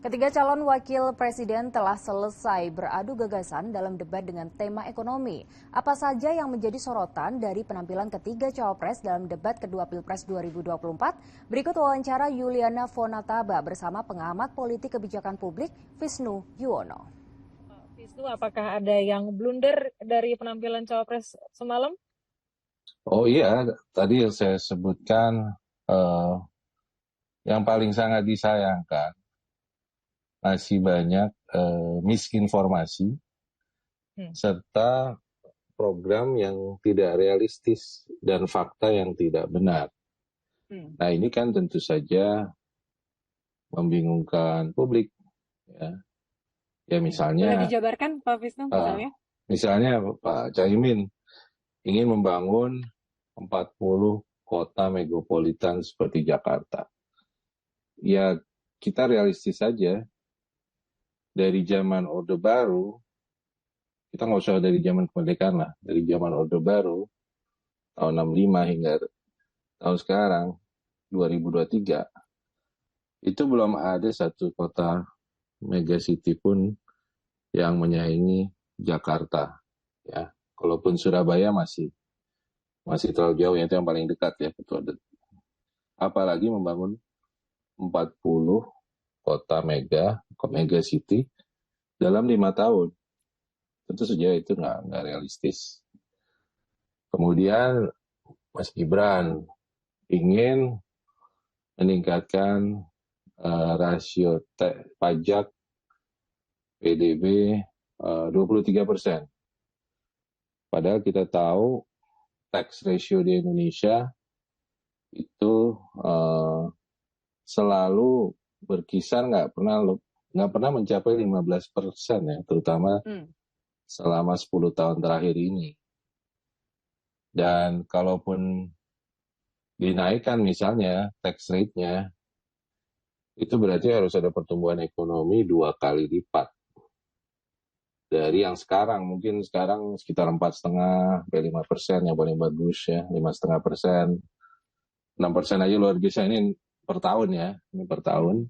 Ketiga calon wakil presiden telah selesai beradu gagasan dalam debat dengan tema ekonomi. Apa saja yang menjadi sorotan dari penampilan ketiga cawapres dalam debat kedua Pilpres 2024? Berikut wawancara Yuliana Fonataba bersama pengamat politik kebijakan publik Visnu Yuwono. Visnu, apakah ada yang blunder dari penampilan cawapres semalam? Oh iya, tadi yang saya sebutkan yang paling sangat disayangkan masih banyak misinformasi serta program yang tidak realistis dan fakta yang tidak benar. Nah ini kan tentu saja membingungkan publik. Ya misalnya. Boleh dijabarkan Pak Visnu misalnya? Misalnya Pak Caimin ingin membangun 40 kota megapolitan seperti Jakarta. Ya kita realistis saja. Dari zaman Orde Baru, kita nggak usah dari zaman kemerdekaan lah, dari zaman Orde Baru, tahun 65 hingga tahun sekarang, 2023, itu belum ada satu kota megacity pun yang menyaingi Jakarta. Ya, kalaupun Surabaya masih terlalu jauh, itu yang paling dekat ya. Apalagi membangun 40 kota megacity dalam 5 tahun. Tentu saja itu nggak realistis. Kemudian Mas Gibran ingin meningkatkan rasio pajak PDB 23%. Padahal kita tahu tax ratio di Indonesia itu selalu berkisar nggak pernah mencapai 15% ya, terutama selama 10 tahun terakhir ini. Dan kalaupun dinaikkan misalnya tax rate-nya, itu berarti harus ada pertumbuhan ekonomi 2 kali lipat dari yang sekarang. Mungkin sekarang sekitar 4,5 sampai 5% yang paling bagus ya, 5,5%. 6% aja luar biasa ini per tahun ya, ini per tahun.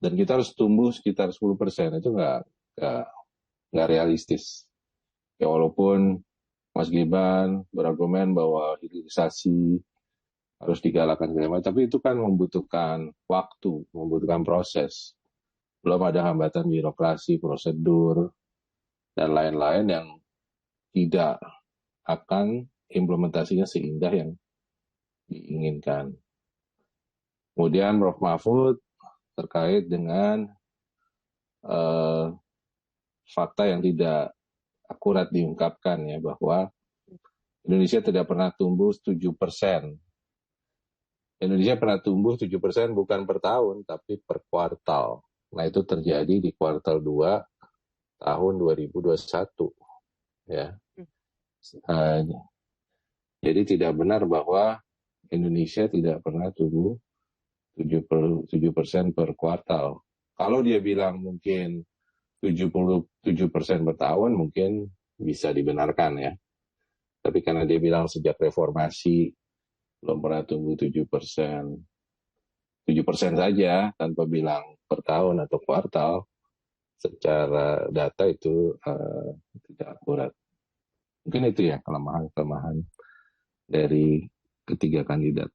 Dan kita harus tumbuh sekitar 10%, itu nggak realistis. Ya walaupun Mas Gibran berargumen bahwa hilirisasi harus digalakkan, tapi itu kan membutuhkan waktu, membutuhkan proses. Belum ada hambatan birokrasi, prosedur, dan lain-lain yang tidak akan implementasinya seindah yang diinginkan. Kemudian Prof. Mahfud terkait dengan fakta yang tidak akurat diungkapkan ya, bahwa Indonesia tidak pernah tumbuh 7%. Indonesia pernah tumbuh 7% bukan per tahun, tapi per kuartal. Nah itu terjadi di kuartal 2 tahun 2021. Ya. Jadi tidak benar bahwa Indonesia tidak pernah tumbuh 7% per kuartal. Kalau dia bilang mungkin 77% per tahun, mungkin bisa dibenarkan ya. Tapi karena dia bilang sejak reformasi belum pernah tumbuh 7%. 7% saja tanpa bilang per tahun atau kuartal, secara data itu tidak akurat. Mungkin itu ya kelemahan-kelemahan dari ketiga kandidat.